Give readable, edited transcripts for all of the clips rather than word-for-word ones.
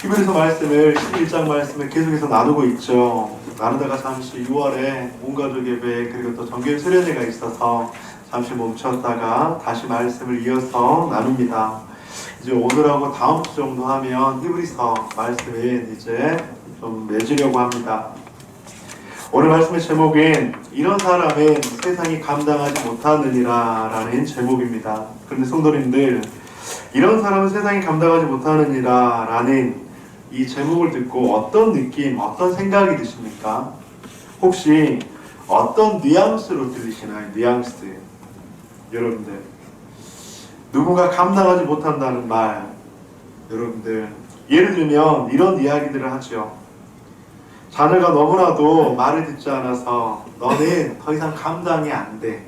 히브리서 말씀을 11장 말씀을 계속해서 나누고 있죠. 나누다가 잠시 6월에 온 가족 예배 그리고 또 정규 수련회가 있어서 잠시 멈췄다가 다시 말씀을 이어서 나눕니다. 이제 오늘하고 다음 주 정도 하면 히브리서 말씀을 이제 좀 맺으려고 합니다. 오늘 말씀의 제목은 이런 사람은 세상이 감당하지 못하느니라 라는 제목입니다. 그런데 성도님들, 이런 사람은 세상이 감당하지 못하느니라 라는 이 제목을 듣고 어떤 느낌, 어떤 생각이 드십니까? 혹시 어떤 뉘앙스로 들리시나요? 뉘앙스. 여러분들, 누군가 감당하지 못한다는 말, 여러분들, 예를 들면 이런 이야기들을 하죠. 자녀가 너무나도 말을 듣지 않아서 너는 더 이상 감당이 안 돼.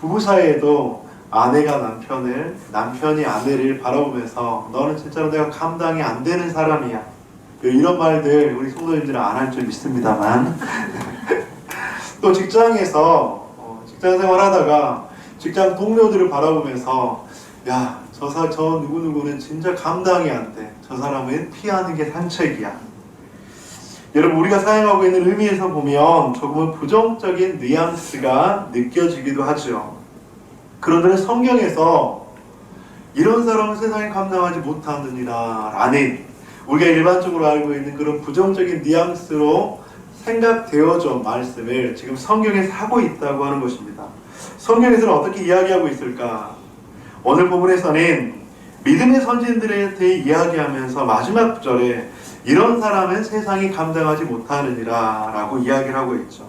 부부 사이에도 아내가 남편을, 남편이 아내를 바라보면서 너는 진짜로 내가 감당이 안 되는 사람이야. 이런 말들 우리 성도님들은 안 할 줄 믿습니다만 또 직장에서 직장 생활하다가 직장 동료들을 바라보면서 야, 저 누구누구는 진짜 감당이 안 돼. 저 사람은 피하는 게 산책이야. 여러분, 우리가 사용하고 있는 의미에서 보면 조금은 부정적인 뉘앙스가 느껴지기도 하죠. 그런데 성경에서 이런 사람은 세상에 감당하지 못하느니라 라는 우리가 일반적으로 알고 있는 그런 부정적인 뉘앙스로 생각되어져 말씀을 지금 성경에서 하고 있다고 하는 것입니다. 성경에서는 어떻게 이야기하고 있을까? 오늘 본문에서는 믿음의 선진들에 대해 이야기하면서 마지막 구절에 이런 사람은 세상이 감당하지 못하느니라 라고 이야기를 하고 있죠.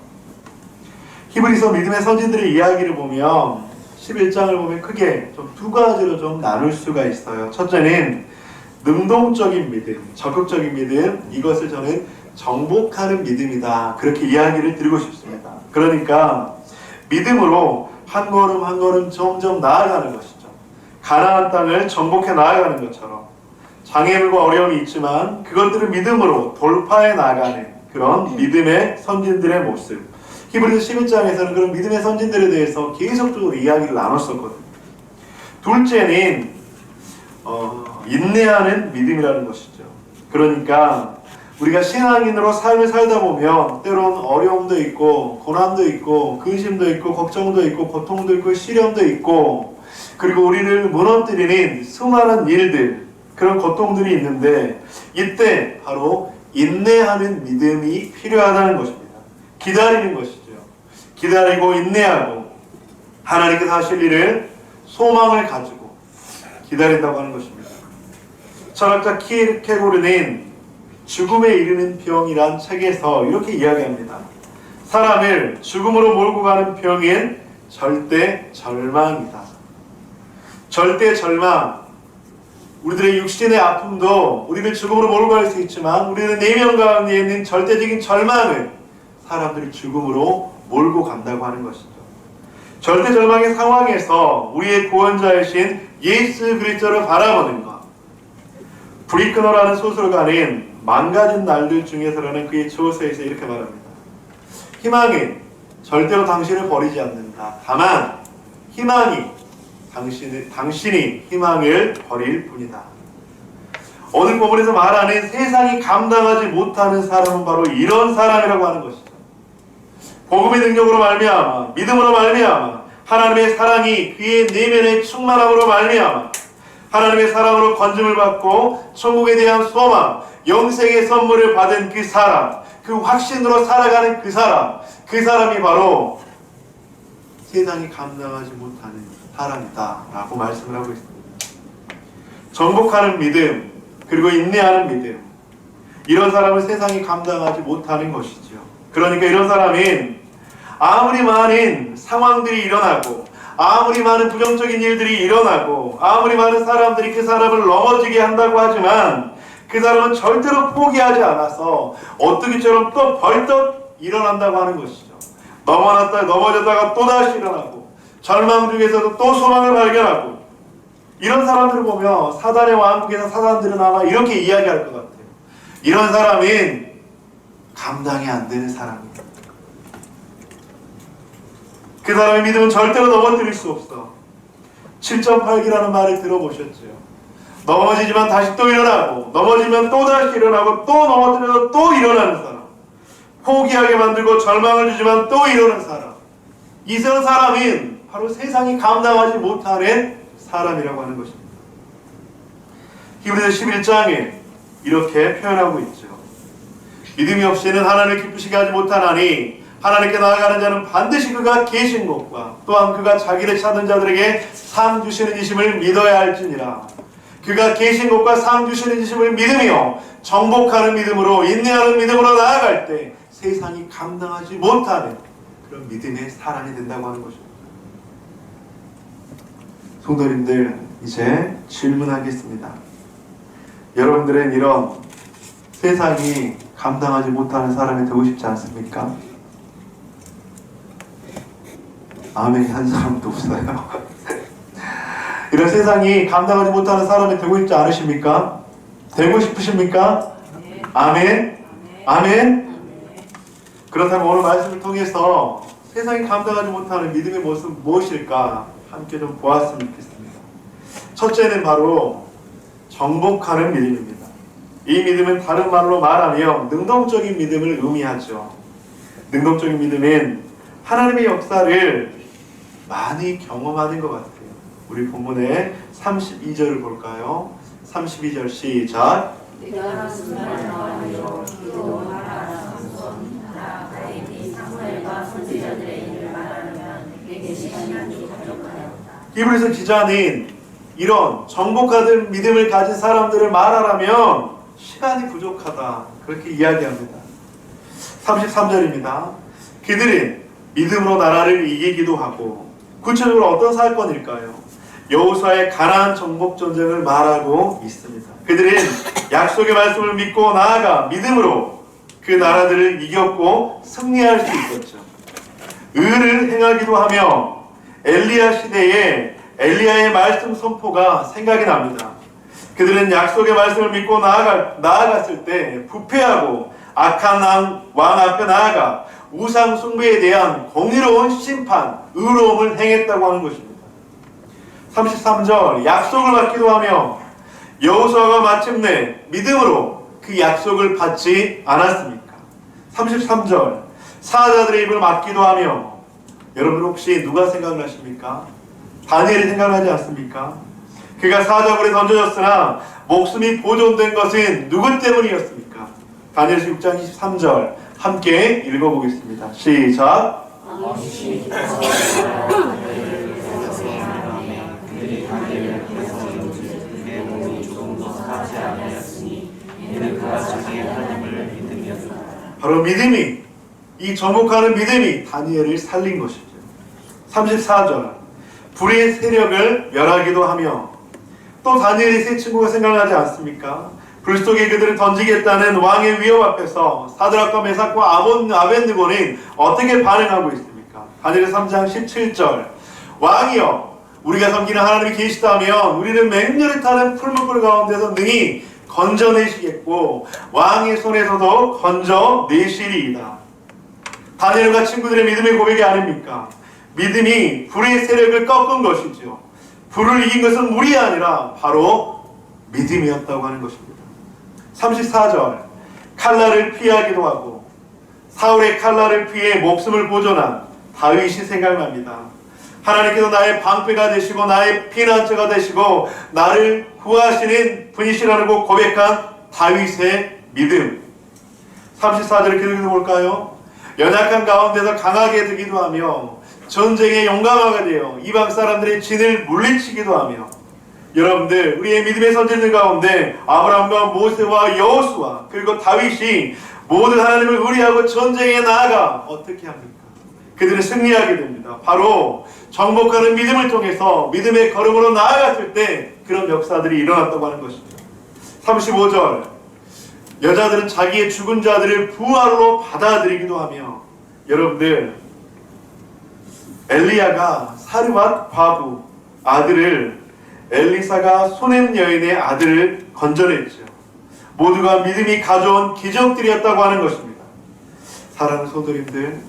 히브리서 믿음의 선진들의 이야기를 보면 11장을 보면 크게 좀 두 가지로 좀 나눌 수가 있어요. 첫째는 능동적인 믿음, 적극적인 믿음, 이것을 저는 정복하는 믿음이다. 그렇게 이야기를 드리고 싶습니다. 그러니까 믿음으로 한 걸음 한 걸음 점점 나아가는 것이죠. 가나안 땅을 정복해 나아가는 것처럼 장애물과 어려움이 있지만 그것들을 믿음으로 돌파해 나가는 그런 믿음의 선진들의 모습. 히브리서 11장에서는 그런 믿음의 선진들에 대해서 계속적으로 이야기를 나눴었거든요. 둘째는 인내하는 믿음이라는 것이죠. 그러니까 우리가 신앙인으로 삶을 살다 보면 때론 어려움도 있고 고난도 있고 근심도 있고 걱정도 있고 고통도 있고 시련도 있고 그리고 우리를 무너뜨리는 수많은 일들, 그런 고통들이 있는데 이때 바로 인내하는 믿음이 필요하다는 것입니다. 기다리는 것이죠. 기다리고 인내하고 하나님께서 하실 일을 소망을 가지고 기다린다고 하는 것입니다. 철학자 키르케고르는 죽음에 이르는 병이란 책에서 이렇게 이야기합니다. 사람을 죽음으로 몰고 가는 병은 절대 절망이다. 절대 절망. 우리들의 육신의 아픔도 우리를 죽음으로 몰고 갈 수 있지만 우리는 내면 가운데 있는 절대적인 절망을 사람들이 죽음으로 몰고 간다고 하는 것이죠. 절대 절망의 상황에서 우리의 구원자이신 예수 그리스도를 바라보는 것. 브리크너라는 소설가는 망가진 날들 중에서라는 그의 저서에서 이렇게 말합니다. 희망은 절대로 당신을 버리지 않는다. 다만 희망이 당신이 희망을 버릴 뿐이다. 오늘 본문에서 말하는 세상이 감당하지 못하는 사람은 바로 이런 사람이라고 하는 것이죠. 복음의 능력으로 말미암아, 믿음으로 말미암아, 하나님의 사랑이 그의 내면에 충만함으로 말미암아, 하나님의 사랑으로 건짐을 받고 천국에 대한 소망, 영생의 선물을 받은 그 사람, 그 확신으로 살아가는 그 사람이 바로 세상이 감당하지 못하는 사람이다 라고 말씀을 하고 있습니다. 정복하는 믿음, 그리고 인내하는 믿음, 이런 사람을 세상이 감당하지 못하는 것이죠. 그러니까 이런 사람은 아무리 많은 상황들이 일어나고 아무리 많은 부정적인 일들이 일어나고 아무리 많은 사람들이 그 사람을 넘어지게 한다고 하지만 그 사람은 절대로 포기하지 않아서 오뚜기처럼 또 벌떡 일어난다고 하는 것이죠. 넘어졌다가 또다시 일어나고 절망 중에서도 또 소망을 발견하고, 이런 사람들을 보면 사단의 왕국에서 사단들은 아마 이렇게 이야기할 것 같아요. 이런 사람은 감당이 안 되는 사람입니다. 그 사람의 믿음은 절대로 넘어뜨릴 수 없어. 7.8기라는 말을 들어보셨죠? 넘어지지만 다시 또 일어나고, 넘어지면 또 다시 일어나고, 또 넘어뜨려서 또 일어나는 사람. 포기하게 만들고 절망을 주지만 또 일어나는 사람. 이런 사람인 바로 세상이 감당하지 못하는 사람이라고 하는 것입니다. 히브리서 11장에 이렇게 표현하고 있죠. 믿음이 없이는 하나님을 기쁘시게 하지 못하나니 하나님께 나아가는 자는 반드시 그가 계신 것과 또한 그가 자기를 찾는 자들에게 상 주시는 이심을 믿어야 할지니라. 그가 계신 것과 상 주시는 이심을 믿으며 정복하는 믿음으로, 인내하는 믿음으로 나아갈 때 세상이 감당하지 못하는 그런 믿음의 사람이 된다고 하는 것입니다. 성도님들, 이제 질문하겠습니다. 여러분들은 이런 세상이 감당하지 못하는 사람이 되고 싶지 않습니까? 아멘 한 사람도 없어요. 이런 세상이 감당하지 못하는 사람이 되고 싶지 않으십니까? 되고 싶으십니까? 네. 아멘. 아멘. 그렇다면 오늘 말씀을 통해서 세상이 감당하지 못하는 믿음의 모습은 무엇일까 함께 좀 보았으면 좋겠습니다. 첫째는 바로 정복하는 믿음입니다. 이 믿음은 다른 말로 말하면 능동적인 믿음을 의미하죠. 능동적인 믿음은 하나님의 역사를 많이 경험하는 것 같아요. 우리 본문의 32절을 볼까요? 32절 시작. 히브리서 기자는 이런 정복하는 믿음을 가진 사람들을 말하라면 시간이 부족하다, 그렇게 이야기합니다. 33절입니다. 그들은 믿음으로 나라를 이기기도 하고, 구체적으로 어떤 사건일까요? 여호수아의 가나안 정복 전쟁을 말하고 있습니다. 그들은 약속의 말씀을 믿고 나아가 믿음으로 그 나라들을 이겼고 승리할 수 있었죠. 의를 행하기도 하며 엘리야 시대에 엘리야의 말씀 선포가 생각이 납니다. 그들은 약속의 말씀을 믿고 나아갔을 때 부패하고 악한 왕 앞에 나아가 우상 숭배에 대한 공의로운 심판, 의로움을 행했다고 하는 것입니다. 33절, 약속을 받기도 하며 여호수아가 마침내 믿음으로 그 약속을 받지 않았습니까? 33절, 사자들의 입을 막기도 하며, 여러분 혹시 누가 생각나십니까? 다니엘이 생각나지 않습니까? 그가 사자굴에 던져졌으나 목숨이 보존된 것은 누구 때문이었습니까? 다니엘서 6장 23절 함께 읽어보겠습니다. 시작. 바로 믿음이, 이 정복하는 믿음이 다니엘을 살린 것이죠. 34절, 불의 세력을 멸하기도 하며, 또 다니엘의 세 친구가 생각나지 않습니까? 불 속에 그들을 던지겠다는 왕의 위협 앞에서 사드락과 메삭과 아벤느고는 어떻게 반응하고 있습니까? 다니엘 3장 17절, 왕이여, 우리가 섬기는 하나님이 계시다면 우리는 맹렬히 타는 풀무불 가운데서 능히 건져내시겠고 왕의 손에서도 건져내시리이다. 다니엘과 친구들의 믿음의 고백이 아닙니까? 믿음이 불의 세력을 꺾은 것이죠. 불을 이긴 것은 물이 아니라 바로 믿음이었다고 하는 것입니다. 34절, 칼날을 피하기도 하고 사울의 칼날을 피해 목숨을 보존한 다윗이 생각납니다. 하나님께서 나의 방패가 되시고 나의 피난처가 되시고 나를 구하시는 분이시라고 고백한 다윗의 믿음. 34절을 계속해서 볼까요? 연약한 가운데서 강하게 되기도 하며 전쟁에 용감하게 되어 이방 사람들의 진을 물리치기도 하며, 여러분들 우리의 믿음의 선지자들 가운데 아브라함과 모세와 여호수아 그리고 다윗이 모든 하나님을 의뢰하고 전쟁에 나아가 어떻게 합니까? 그들은 승리하게 됩니다. 바로 정복하는 믿음을 통해서 믿음의 걸음으로 나아갔을 때 그런 역사들이 일어났다고 하는 것입니다. 35절, 여자들은 자기의 죽은 자들을 부활로 받아들이기도 하며, 여러분들 엘리야가 사르밧 과부 아들을, 엘리사가 소넴 여인의 아들을 건져냈죠. 모두가 믿음이 가져온 기적들이었다고 하는 것입니다. 사랑하는 성도님들,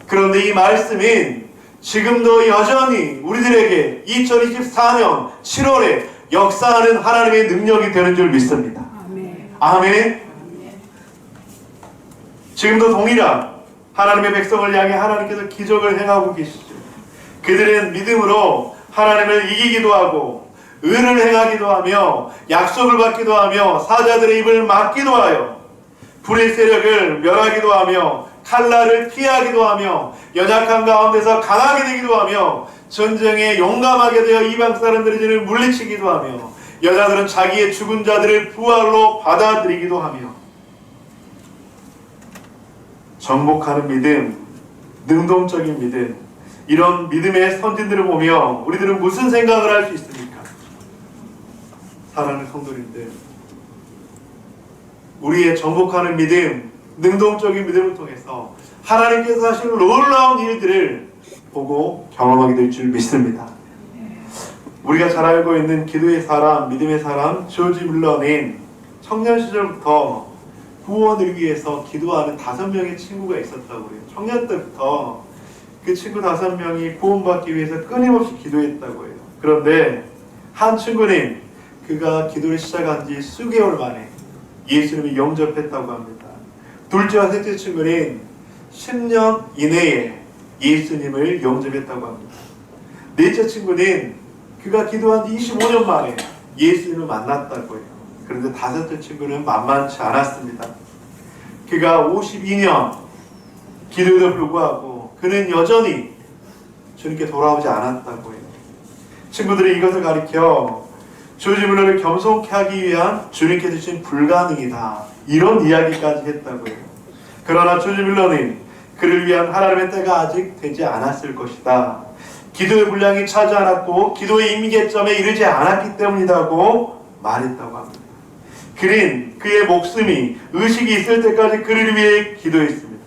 그런데 이 말씀은 지금도 여전히 우리들에게 2024년 7월에 역사하는 하나님의 능력이 되는 줄 믿습니다. 아멘. 지금도 동일한 하나님의 백성을 향해 하나님께서 기적을 행하고 계시죠. 그들은 믿음으로 하나님을 이기기도 하고 의를 행하기도 하며 약속을 받기도 하며 사자들의 입을 막기도 하여 불의 세력을 멸하기도 하며 칼날을 피하기도 하며 연약한 가운데서 강하게 되기도 하며 전쟁에 용감하게 되어 이방 사람들의 죄를 물리치기도 하며 여자들은 자기의 죽은 자들을 부활로 받아들이기도 하며 정복하는 믿음, 능동적인 믿음, 이런 믿음의 선진들을 보며 우리들은 무슨 생각을 할 수 있습니까? 사랑하는 성도님들, 우리의 정복하는 믿음, 능동적인 믿음을 통해서 하나님께서 하신 놀라운 일들을 보고 경험하게 될 줄 믿습니다. 우리가 잘 알고 있는 기도의 사람, 믿음의 사람 조지 뮬러는 청년 시절부터 구원을 위해서 기도하는 5명의 친구가 있었다고 해요. 청년 때부터 그 친구 5명이 구원받기 위해서 끊임없이 기도했다고 해요. 그런데 한 친구는 그가 기도를 시작한 지 수개월 만에 예수님을 영접했다고 합니다. 둘째와 셋째 친구는 10년 이내에 예수님을 영접했다고 합니다. 넷째 친구는 그가 기도한 지 25년 만에 예수님을 만났다고 해요. 그런데 다섯째 친구는 만만치 않았습니다. 그가 52년 기도에도 불구하고 그는 여전히 주님께 돌아오지 않았다고 해요. 친구들이 이것을 가리켜 조지 뮬러를 겸손케 하기 위한 주님께 주신 불가능이다, 이런 이야기까지 했다고 해요. 그러나 조지 뮬러는 그를 위한 하나님의 때가 아직 되지 않았을 것이다, 기도의 분량이 차지 않았고 기도의 임계점에 이르지 않았기 때문이라고 말했다고 합니다. 그는 그의 목숨이 의식이 있을 때까지 그를 위해 기도했습니다.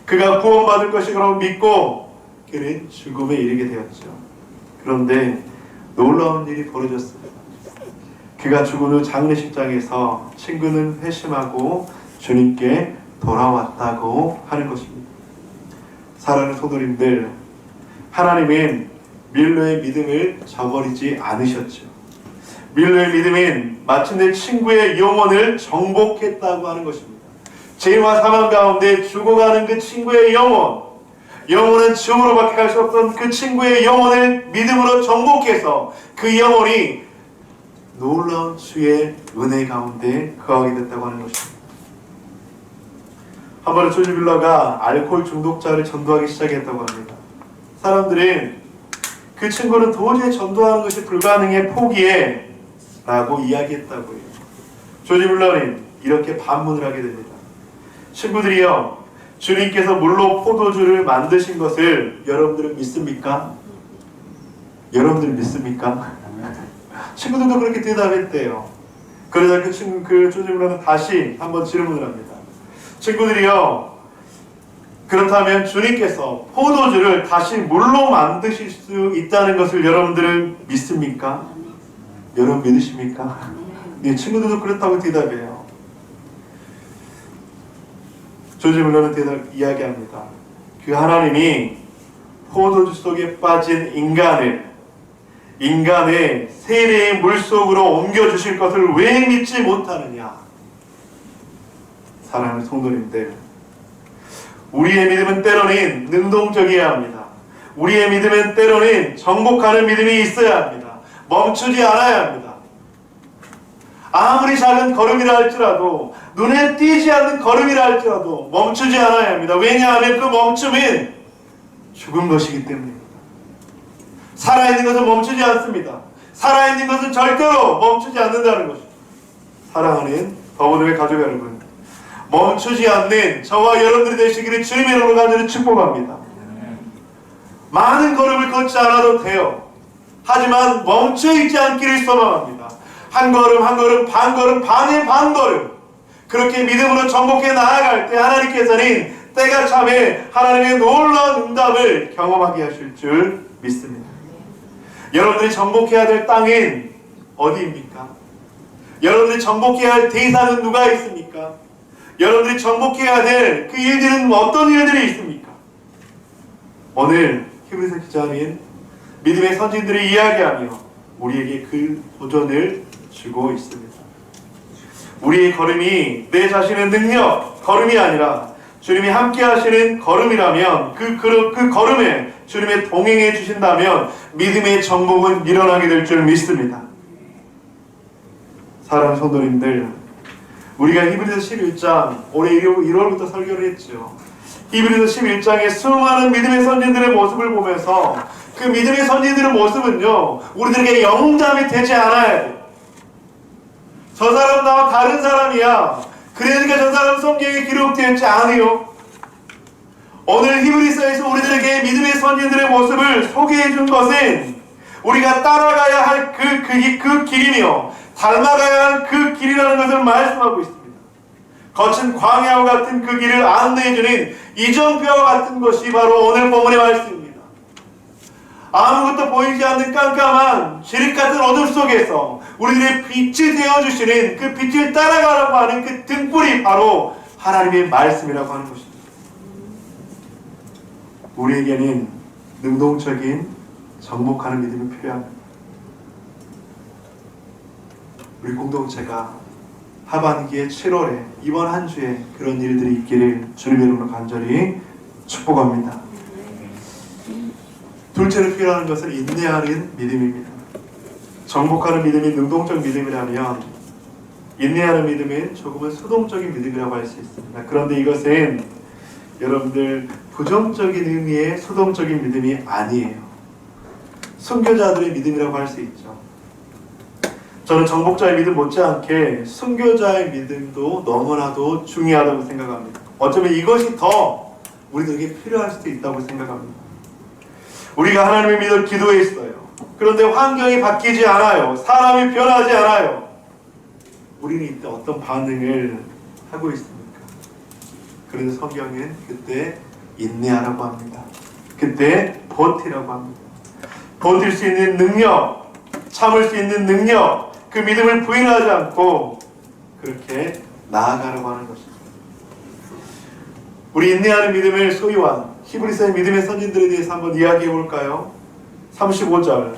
그가 구원받을 것이라고 믿고 그는 죽음에 이르게 되었죠. 그런데 놀라운 일이 벌어졌습니다. 그가 죽은 후 장례식장에서 친구는 회심하고 주님께 돌아왔다고 하는 것입니다. 사랑하는 성도님들, 하나님은 뮬러의 믿음을 저버리지 않으셨죠. 뮬러의 믿음은 마침내 친구의 영혼을 정복했다고 하는 것입니다. 죄와 사망 가운데 죽어가는 그 친구의 영혼은 지옥으로밖에 갈 수 없던 그 친구의 영혼을 믿음으로 정복해서 그 영혼이 놀라운 주의 은혜 가운데 거하게 됐다고 하는 것입니다. 한 번은 조지 뮬러가 알코올 중독자를 전도하기 시작했다고 합니다. 사람들은 그 친구는 도저히 전도하는 것이 불가능해 포기해 라고 이야기했다고 해요. 조지 뮬러는 이렇게 반문을 하게 됩니다. 친구들이요, 주님께서 물로 포도주를 만드신 것을 여러분들은 믿습니까? 여러분들은 믿습니까? 친구들도 그렇게 대답했대요. 그러자 그 조지 뮬러는 다시 한번 질문을 합니다. 친구들이요, 그렇다면 주님께서 포도주를 다시 물로 만드실 수 있다는 것을 여러분들은 믿습니까? 여러분 믿으십니까? 네, 친구들도 그렇다고 대답해요. 조지 뮬러는 이야기합니다. 그 하나님이 포도주 속에 빠진 인간의 세례의 물속으로 옮겨주실 것을 왜 믿지 못하느냐? 사랑하는 성도님들, 우리의 믿음은 때로는 능동적이어야 합니다. 우리의 믿음은 때로는 정복하는 믿음이 있어야 합니다. 멈추지 않아야 합니다. 아무리 작은 걸음이라 할지라도, 눈에 띄지 않는 걸음이라 할지라도 멈추지 않아야 합니다. 왜냐하면 그 멈춤은 죽은 것이기 때문입니다. 살아있는 것은 멈추지 않습니다. 살아있는 것은 절대로 멈추지 않는다는 것입니다. 사랑하는 더보듬의 가족 여러분, 멈추지 않는 저와 여러분들이 되시기를 주님의 이름으로 간절히 축복합니다. 많은 걸음을 걷지 않아도 돼요. 하지만 멈춰있지 않기를 소망합니다. 한 걸음 한 걸음, 반 걸음, 반의 반 걸음, 그렇게 믿음으로 정복해 나아갈 때 하나님께서는 때가 참에 하나님의 놀라운 응답을 경험하게 하실 줄 믿습니다. 여러분들이 정복해야 될 땅은 어디입니까? 여러분들이 정복해야 할 대상은 누가 있습니까? 여러분들이 정복해야 될 그 일들은 어떤 일들이 있습니까? 오늘 히브리서 기자는 믿음의 선진들이 이야기하며 우리에게 그 도전을 주고 있습니다. 우리의 걸음이 내 자신의 능력, 걸음이 아니라 주님이 함께 하시는 걸음이라면 그 걸음에 주님의 동행해 주신다면 믿음의 정복은 일어나게 될 줄 믿습니다. 사랑하는 성도님들, 우리가 히브리서 11장 올해 1월부터 설교를 했죠. 히브리서 11장의 수많은 믿음의 선진들의 모습을 보면서 그 믿음의 선진들의 모습은요, 우리들에게 영웅담이 되지 않아야 돼요. 저 사람 나와 다른 사람이야, 그러니까 저 사람 성경에 기록되어 있지 않아요. 오늘 히브리서에서 우리들에게 믿음의 선진들의 모습을 소개해 준 것은 우리가 따라가야 할 그 길이며 닮아가야 할 그 길이라는 것을 말씀하고 있습니다. 거친 광야와 같은 그 길을 안내해주는 이정표와 같은 것이 바로 오늘 본문의 말씀입니다. 아무것도 보이지 않는 깜깜한 지륵 같은 어둠 속에서 우리들의 빛이 되어주시는 그 빛을 따라가라고 하는 그 등불이 바로 하나님의 말씀이라고 하는 것입니다. 우리에게는 능동적인 정복하는 믿음이 필요합니다. 우리 공동체가 하반기에 7월에 이번 한 주에 그런 일들이 있기를 주님의 이름으로 간절히 축복합니다. 둘째로 필요한 것은 인내하는 믿음입니다. 정복하는 믿음이 능동적 믿음이라면 인내하는 믿음은 조금은 수동적인 믿음이라고 할 수 있습니다. 그런데 이것은 여러분들 부정적인 의미의 수동적인 믿음이 아니에요. 순교자들의 믿음이라고 할 수 있죠. 저는 정복자의 믿음 못지않게 순교자의 믿음도 너무나도 중요하다고 생각합니다. 어쩌면 이것이 더 우리들에게 필요할 수도 있다고 생각합니다. 우리가 하나님을 믿어 기도했어요. 그런데 환경이 바뀌지 않아요. 사람이 변하지 않아요. 우리는 이때 어떤 반응을 하고 있습니까? 그래서 성경은 그때 인내하라고 합니다. 그때 버티라고 합니다. 버틸 수 있는 능력, 참을 수 있는 능력, 그 믿음을 부인하지 않고 그렇게 나아가라고 하는 것입니다. 우리 인내하는 믿음을 소유한 히브리서의 믿음의 선진들에 대해서 한번 이야기해 볼까요? 35절.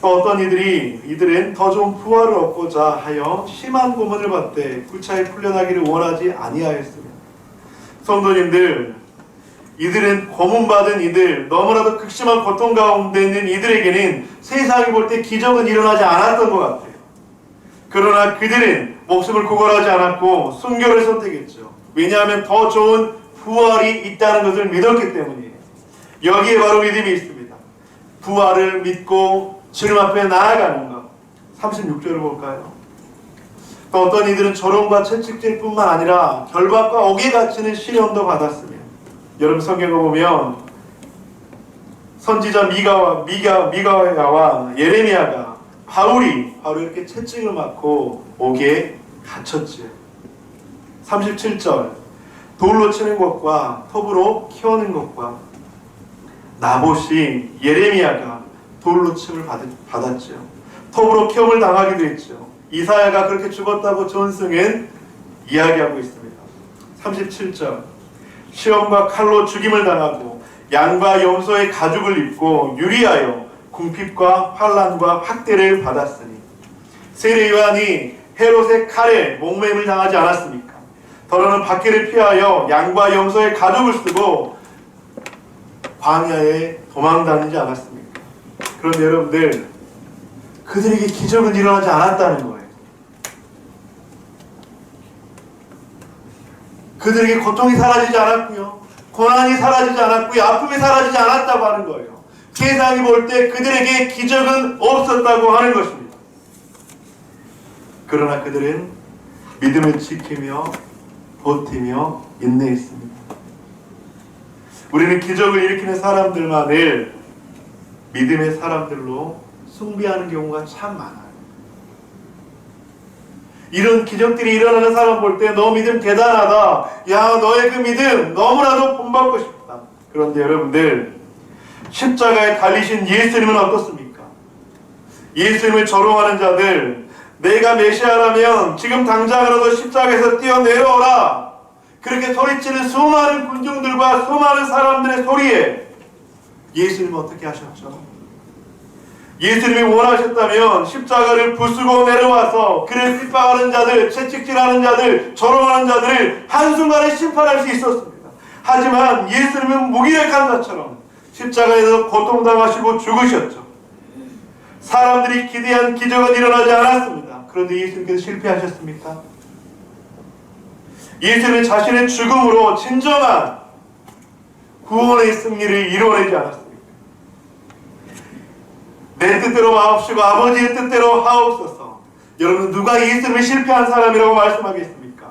또 어떤 이들은 더 좋은 부활을 얻고자 하여 심한 고문을 받되 구차히 풀려나기를 원하지 아니하였으며. 성도님들, 이들은 고문받은 이들, 너무나도 극심한 고통 가운데 있는 이들에게는 세상이 볼 때 기적은 일어나지 않았던 것 같아요. 그러나 그들은 목숨을 구걸하지 않았고 순교를 선택했죠. 왜냐하면 더 좋은 부활이 있다는 것을 믿었기 때문이에요. 여기에 바로 믿음이 있습니다. 부활을 믿고 주님 앞에 나아가는 것. 36절을 볼까요? 또 어떤 이들은 조롱과 채찍질 뿐만 아니라 결박과 옥에 갇히는 시련도 받았으며. 여러분 성경을 보면 선지자 미가야와 예레미야가 바울이 바로 이렇게 채찍을 맞고 옥에 갇혔지요. 37절. 돌로 치는 것과 톱으로 키우는 것과 나봇이 예레미야가 돌로 침을 받았죠. 톱으로 키움을 당하기도 했죠. 이사야가 그렇게 죽었다고 전승은 이야기하고 있습니다. 37절. 시험과 칼로 죽임을 당하고 양과 염소의 가죽을 입고 유리하여 궁핍과 환난과 학대를 받았으니 세례 요한이 헤롯의 칼에 목매임을 당하지 않았습니까? 더러는 박해를 피하여 양과 염소의 가죽을 쓰고 광야에 도망다니지 않았습니까? 그런데 여러분들, 그들에게 기적은 일어나지 않았다는 거예요. 그들에게 고통이 사라지지 않았고요, 고난이 사라지지 않았고요, 아픔이 사라지지 않았다고 하는 거예요. 세상이 볼 때 그들에게 기적은 없었다고 하는 것입니다. 그러나 그들은 믿음을 지키며 버티며 인내했습니다. 우리는 기적을 일으키는 사람들만을 믿음의 사람들로 숭배하는 경우가 참 많아요. 이런 기적들이 일어나는 사람 볼 때 너 믿음 대단하다. 야, 너의 그 믿음 너무나도 본받고 싶다. 그런데 여러분들, 십자가에 달리신 예수님은 어떻습니까? 예수님을 조롱하는 자들, 내가 메시아라면 지금 당장이라도 십자가에서 뛰어내려오라, 그렇게 소리치는 수많은 군중들과 수많은 사람들의 소리에 예수님은 어떻게 하셨죠? 예수님이 원하셨다면 십자가를 부수고 내려와서 그를 핍박하는 자들, 채찍질하는 자들, 조롱하는 자들을 한순간에 심판할 수 있었습니다. 하지만 예수님은 무기력한 자처럼 십자가에서 고통당하시고 죽으셨죠. 사람들이 기대한 기적은 일어나지 않았습니다. 그런데 예수님께서 실패하셨습니까? 예수님은 자신의 죽음으로 진정한 구원의 승리를 이루어내지 않았습니다. 내 뜻대로 마옵시고 아버지의 뜻대로 하옵소서. 여러분, 누가 예수님을 실패한 사람이라고 말씀하겠습니까?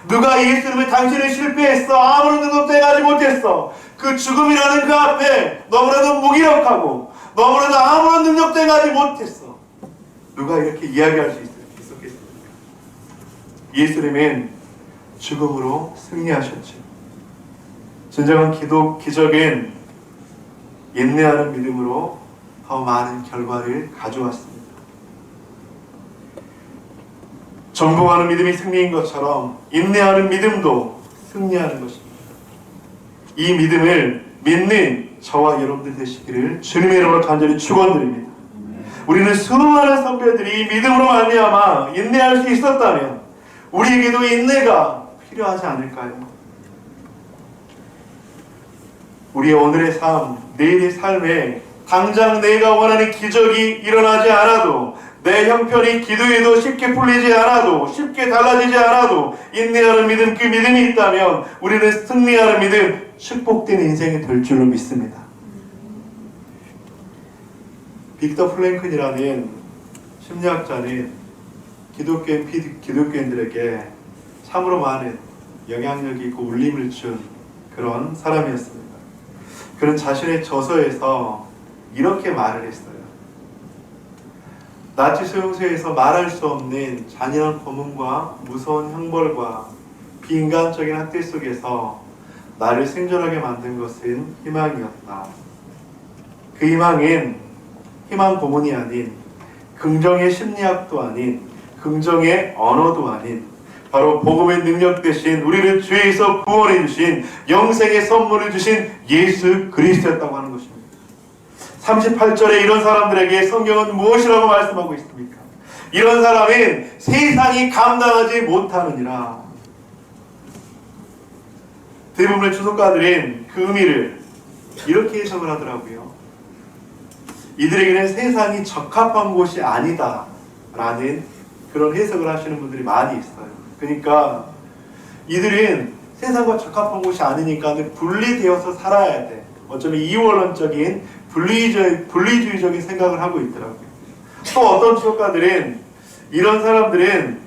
누가 예수님을 당신은 실패했어, 아무런 능력도 해가지 못했어, 그 죽음이라는 그 앞에 너무나도 무기력하고 너무나도 아무런 능력도 해가지 못했어, 누가 이렇게 이야기할 수 있었겠습니까? 예수님은 죽음으로 승리하셨죠. 진정한 기적은 인내하는 믿음으로 더 많은 결과를 가져왔습니다. 정복하는 믿음이 승리인 것처럼 인내하는 믿음도 승리하는 것입니다. 이 믿음을 믿는 저와 여러분들 되시기를 주님의 이름으로 간절히 축원드립니다. 우리는 수많은 선배들이 믿음으로 말미암아 인내할 수 있었다면 우리에게도 인내가 필요하지 않을까요? 우리의 오늘의 삶, 내일의 삶에 당장 내가 원하는 기적이 일어나지 않아도, 내 형편이 기도해도 쉽게 풀리지 않아도, 쉽게 달라지지 않아도 인내하는 믿음, 그 믿음이 있다면 우리는 승리하는 믿음, 축복된 인생이 될 줄로 믿습니다. 빅터 플랭클이라는 심리학자는 기독교인들에게 참으로 많은 영향력이 있고 울림을 준 그런 사람이었습니다. 그는 자신의 저서에서 이렇게 말을 했어요. 나치 수용소에서 말할 수 없는 잔인한 고문과 무서운 형벌과 비인간적인 학대 속에서 나를 생존하게 만든 것은 희망이었다. 그 희망은 희망 고문이 아닌, 긍정의 심리학도 아닌, 긍정의 언어도 아닌, 바로 복음의 능력 대신 우리를 죄에서 구원해 주신, 영생의 선물을 주신 예수 그리스도였다고 하는 것입니다. 38절에 이런 사람들에게 성경은 무엇이라고 말씀하고 있습니까? 이런 사람은 세상이 감당하지 못하느니라. 대부분의 주석가들은 그 의미를 이렇게 해석을 하더라고요. 이들에게는 세상이 적합한 곳이 아니다 라는 그런 해석을 하시는 분들이 많이 있어요. 그러니까 이들은 세상과 적합한 곳이 아니니까 분리되어서 살아야 돼. 어쩌면 이원론적인 분리주의적인 생각을 하고 있더라고요. 또 어떤 주석가들은 이런 사람들은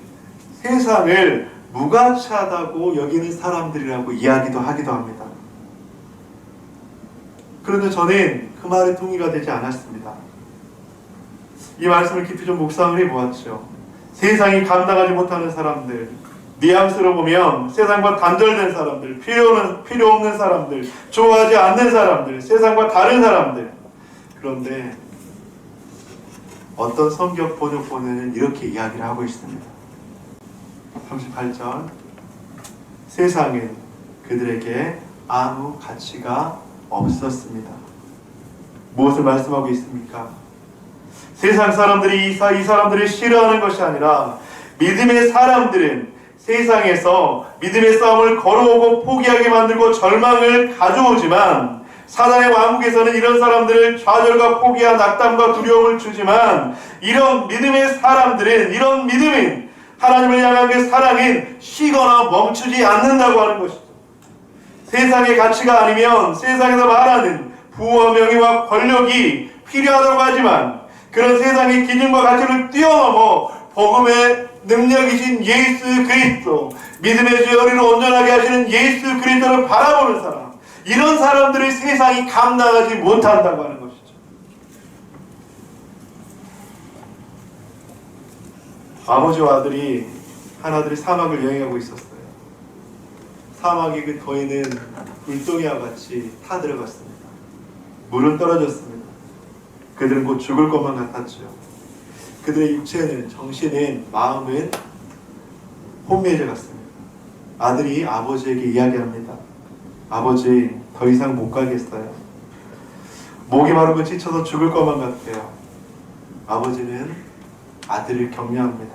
세상을 무가치하다고 여기는 사람들이라고 이야기도 하기도 합니다. 그런데 저는 그 말에 동의가 되지 않았습니다. 이 말씀을 깊이 좀 묵상을 해보았죠. 세상이 감당하지 못하는 사람들, 뉘앙스로 보면 세상과 단절된 사람들, 필요 없는 사람들, 좋아하지 않는 사람들, 세상과 다른 사람들. 그런데 어떤 성경 번역본에는 이렇게 이야기를 하고 있습니다. 38절, 세상은 그들에게 아무 가치가 없었습니다. 무엇을 말씀하고 있습니까? 세상 사람들이 이 사람들을 싫어하는 것이 아니라 믿음의 사람들은 세상에서 믿음의 싸움을 걸어오고 포기하게 만들고 절망을 가져오지만, 사단의 왕국에서는 이런 사람들을 좌절과 포기와 낙담과 두려움을 주지만, 이런 믿음의 사람들은, 이런 믿음인 하나님을 향한 그 사랑은 쉬거나 멈추지 않는다고 하는 것이죠. 세상의 가치가 아니면 세상에서 말하는 부와 명예와 권력이 필요하다고 하지만, 그런 세상의 기준과 가치를 뛰어넘어 복음의 능력이신 예수 그리스도, 믿음의 죄어리를 온전하게 하시는 예수 그리스도를 바라보는 사람, 이런 사람들을 세상이 감당하지 못한다고 하는 것이죠. 아버지와 아들이 하나들이 사막을 여행하고 있었어요. 사막의 그 거인은 불덩이와 같이 타들어갔습니다. 물은 떨어졌습니다. 그들은 곧 죽을 것만 같았죠. 그들의 육체는, 정신은, 마음은 혼미해져 갔습니다. 아들이 아버지에게 이야기합니다. 아버지, 더 이상 못 가겠어요. 목이 마르고 지쳐서 죽을 것만 같아요. 아버지는 아들을 격려합니다.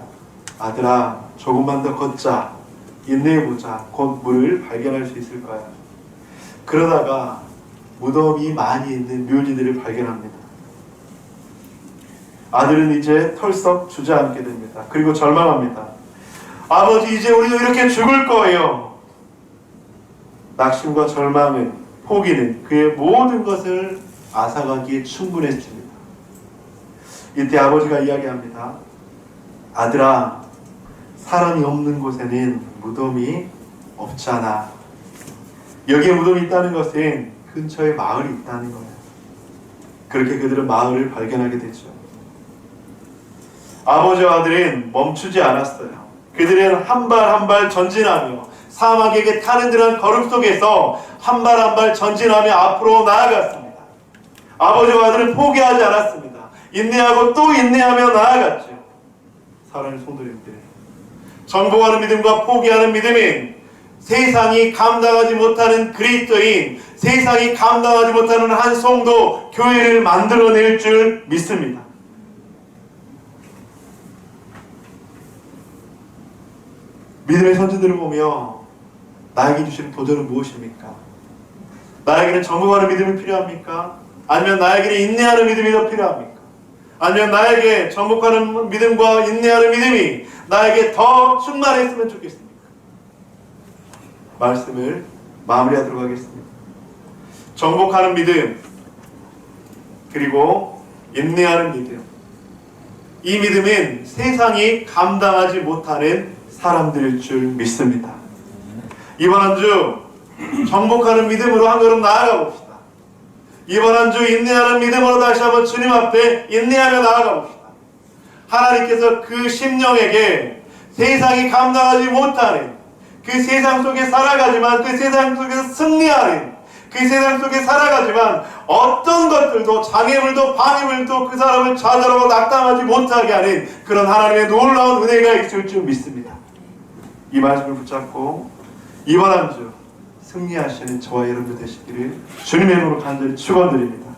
아들아, 조금만 더 걷자. 인내해보자. 곧 물을 발견할 수 있을 거야. 그러다가 무덤이 많이 있는 묘지들을 발견합니다. 아들은 이제 털썩 주저앉게 됩니다. 그리고 절망합니다. 아버지, 이제 우리도 이렇게 죽을 거예요. 낙심과 절망은, 포기는 그의 모든 것을 앗아가기에 충분했습니다. 이때 아버지가 이야기합니다. 아들아, 사람이 없는 곳에는 무덤이 없잖아. 여기에 무덤이 있다는 것은 근처에 마을이 있다는 거예요. 그렇게 그들은 마을을 발견하게 되죠. 아버지와 아들은 멈추지 않았어요. 그들은 한 발 한 발 전진하며 사막에게 타는 듯한 걸음 속에서 한 발 한 발 전진하며 앞으로 나아갔습니다. 아버지와 아들은 포기하지 않았습니다. 인내하고 또 인내하며 나아갔죠. 사랑하는 성도님들, 정복하는 믿음과 포기하는 믿음은 세상이 감당하지 못하는 그리스도인, 세상이 감당하지 못하는 한 성도, 교회를 만들어낼 줄 믿습니다. 믿음의 선진들을 보며 나에게 주시는 도전은 무엇입니까? 나에게는 정복하는 믿음이 필요합니까? 아니면 나에게는 인내하는 믿음이 더 필요합니까? 아니면 나에게 정복하는 믿음과 인내하는 믿음이 나에게 더 충만했으면 좋겠습니까? 말씀을 마무리하도록 하겠습니다. 정복하는 믿음, 그리고 인내하는 믿음. 이 믿음은 세상이 감당하지 못하는 사람들일 줄 믿습니다. 이번 한 주 정복하는 믿음으로 한 걸음 나아가 봅시다. 이번 한 주 인내하는 믿음으로 다시 한번 주님 앞에 인내하며 나아가 봅시다. 하나님께서 그 심령에게 세상이 감당하지 못하는, 그 세상 속에 살아가지만 그 세상 속에서 승리하는, 그 세상 속에 살아가지만 어떤 것들도, 장애물도 방해물도 그 사람을 좌절하고 낙담하지 못하게 하는 그런 하나님의 놀라운 은혜가 있을 줄 믿습니다. 이 말씀을 붙잡고 이번 한 주 승리하시는 저와 여러분들 되시기를 주님의 이름으로 간절히 축원드립니다.